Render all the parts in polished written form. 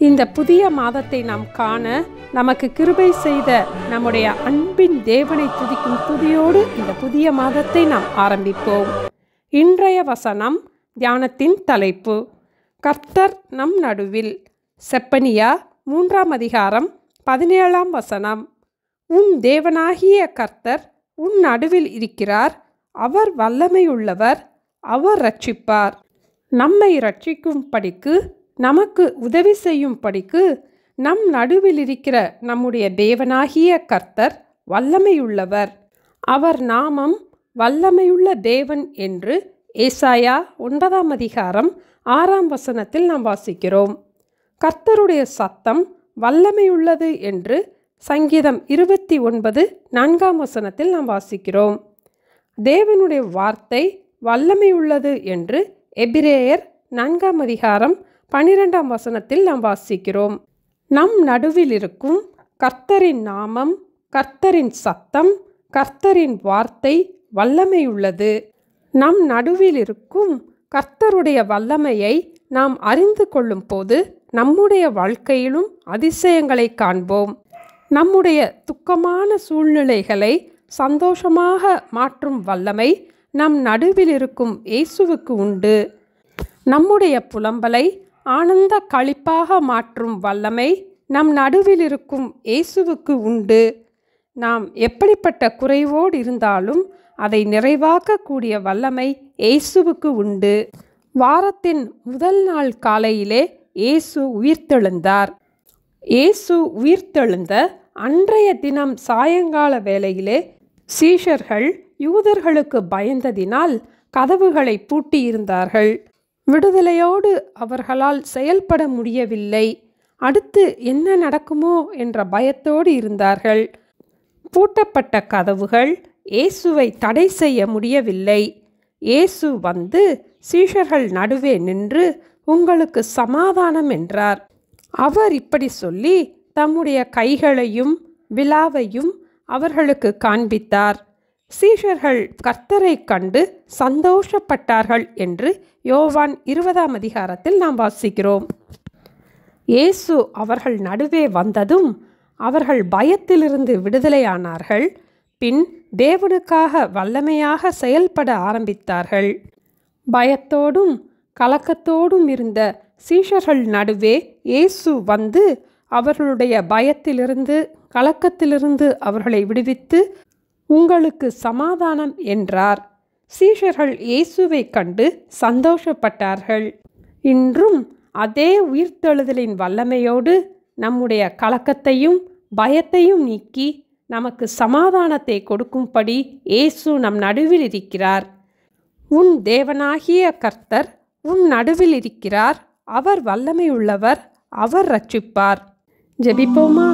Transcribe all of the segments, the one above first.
இந்த புதிய மாதத்தை நாம் காண நமக்கு கிருபை செய்த நம்முடைய அன்பின் தேவனை துதிக்கும் துதியோடு இந்த புதிய மாதத்தை நாம் ஆரம்பிப்போம். இன்றைய வசனம், தியானத்தின் தலைப்பு, கர்த்தர் நம் நடுவில். செப்பனியா 3ஆம் அதிகாரம் 17ஆம் வசனம். உன் தேவனாகிய கர்த்தர் உன் நடுவில் இருக்கிறார், அவர் வல்லமையுள்ளவர், அவர் இரட்சிப்பார். நம்மை இரட்சிக்கும் படிக்கு, நமக்கு உதவி செய்யும் படிக்கு நம் நடுவில் இருக்கிற நம்முடைய தேவனாகிய கர்த்தர் வல்லமையுள்ளவர். அவர் நாமம் வல்லமையுள்ள தேவன் என்று ஏசாயா 9ஆம் அதிகாரம் 6ஆம் வசனத்தில் நாம் வாசிக்கிறோம். கர்த்தருடைய சத்தம் வல்லமையுள்ளது என்று சங்கீதம் 29 4ஆம் வசனத்தில் நாம் வாசிக்கிறோம். தேவனுடைய வார்த்தை வல்லமையுள்ளது என்று எபிரேயர் 4ஆம் அதிகாரம் 12ஆம் வசனத்தில் நாம் வாசிக்கிறோம். நம் நடுவில் இருக்கும் கர்த்தரின் நாமம், கர்த்தரின் சத்தம், கர்த்தரின் வார்த்தை வல்லமையுள்ளது. நம் நடுவில் இருக்கும் கர்த்தருடைய வல்லமையை நாம் அறிந்து கொள்ளும் போது நம்முடைய வாழ்க்கையிலும் அதிசயங்களை காண்போம். நம்முடைய துக்கமான சூழ்நிலைகளை சந்தோஷமாக மாற்றும் வல்லமை நம் நடுவில் இருக்கும் இயேசுவுக்கு உண்டு. நம்முடைய புலம்பலை ஆனந்த களிப்பாக மாற்றும் வல்லமை நம் நடுவில் இருக்கும் இயேசுவுக்கு உண்டு. நாம் எப்படிப்பட்ட குறைவோடு இருந்தாலும் அதை நிறைவாக்கக்கூடிய வல்லமை இயேசுவுக்கு உண்டு. வாரத்தின் முதல் நாள் காலையிலே இயேசு உயிர்த்தெழுந்தார். இயேசு உயிர்த்தெழுந்த அன்றைய தினம் சாயங்கால வேளையிலே சீஷர்கள் யூதர்களுக்கு பயந்ததினால் கதவுகளை பூட்டியிருந்தார்கள். விடுதலையோடு அவர்களால் செயல்பட முடியவில்லை. அடுத்து என்ன நடக்குமோ என்ற பயத்தோடு இருந்தார்கள். பூட்டப்பட்ட கதவுகள் இயேசுவை தடை செய்ய முடியவில்லை. இயேசு வந்து சீஷர்கள் நடுவே நின்று, உங்களுக்கு சமாதானம் என்றார். அவர் இப்படி சொல்லி தம்முடைய கைகளையும் விலாவையும் அவர்களுக்கு காண்பித்தார். சீஷர்கள் கர்த்தரை கண்டு சந்தோஷப்பட்டார்கள் என்று யோவான் 20ஆம் அதிகாரத்தில் நாம் வாசிக்கிறோம். இயேசு அவர்கள் நடுவே வந்ததும் அவர்கள் பயத்திலிருந்து விடுதலையானார்கள். பின் தேவனுக்காக வல்லமையாக செயல்பட ஆரம்பித்தார்கள். பயத்தோடும் கலக்கத்தோடும் இருந்த சீஷர்கள் நடுவே இயேசு வந்து அவர்களுடைய பயத்திலிருந்து கலக்கத்திலிருந்து அவர்களை விடுவித்து, உங்களுக்கு சமாதானம் என்றார். சீஷர்கள் இயேசுவை கண்டு சந்தோஷப்பட்டார்கள். இன்றும் அதே உயிர்த்தெழுதலின் வல்லமையோடு நம்முடைய கலக்கத்தையும் பயத்தையும் நீக்கி நமக்கு சமாதானத்தை கொடுக்கும்படி இயேசு நம் நடுவில் இருக்கிறார். உன் தேவனாகிய கர்த்தர் உன் நடுவில் இருக்கிறார், அவர் வல்லமையுள்ளவர், அவர் இரட்சிப்பார். ஜெபிப்போமா?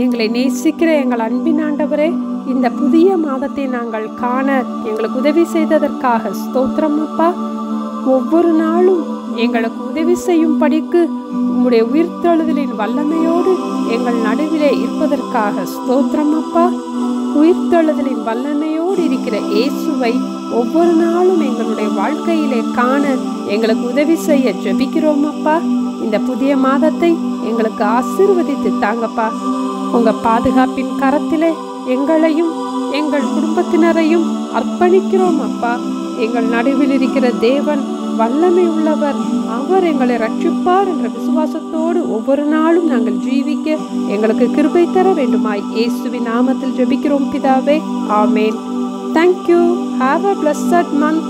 எங்களை நேசிக்கிற எங்கள் அன்பின் ஆண்டவரே, இந்த புதிய மாதத்தை நாங்கள் காண எங்களுக்கு உதவி செய்ததற்காக ஸ்தோத்திரம் அப்பா. ஒவ்வொரு நாளும் எங்களுக்கு உதவி செய்யும் படிக்கு உம்முடைய உயிர்த்தெழுதலின் வல்லமையோடு எங்கள் நடுவிலே இருப்பதற்காக ஸ்தோத்திரம் அப்பா. உயிர்த்தெழுதலின் வல்லமையோடு இருக்கிற இயேசுவை ஒவ்வொரு நாளும் எங்களுடைய வாழ்க்கையிலே காண எங்களுக்கு உதவி செய்ய ஜெபிக்கிறோம் அப்பா. இந்த புதிய மாதத்தை எங்களுக்கு ஆசீர்வதித்து தாங்கப்பா. உங்கள் பாதுகாப்பின் கரத்திலே எங்களையும் எங்கள் குடும்பத்தினரையும் அர்ப்பணிக்கிறோம் அப்பா. எங்கள் நடுவில் இருக்கிற தேவன் வல்லமை உள்ளவர், அவர் எங்களை இரட்சிப்பார் என்ற விசுவாசத்தோடு ஒவ்வொரு நாளும் நாங்கள் ஜீவிக்க எங்களுக்கு கிருபை தர வேண்டுமாய் இயேசுவின் நாமத்தில் ஜெபிக்கிறோம் பிதாவே, ஆமேன். Thank you. Have a blessed month.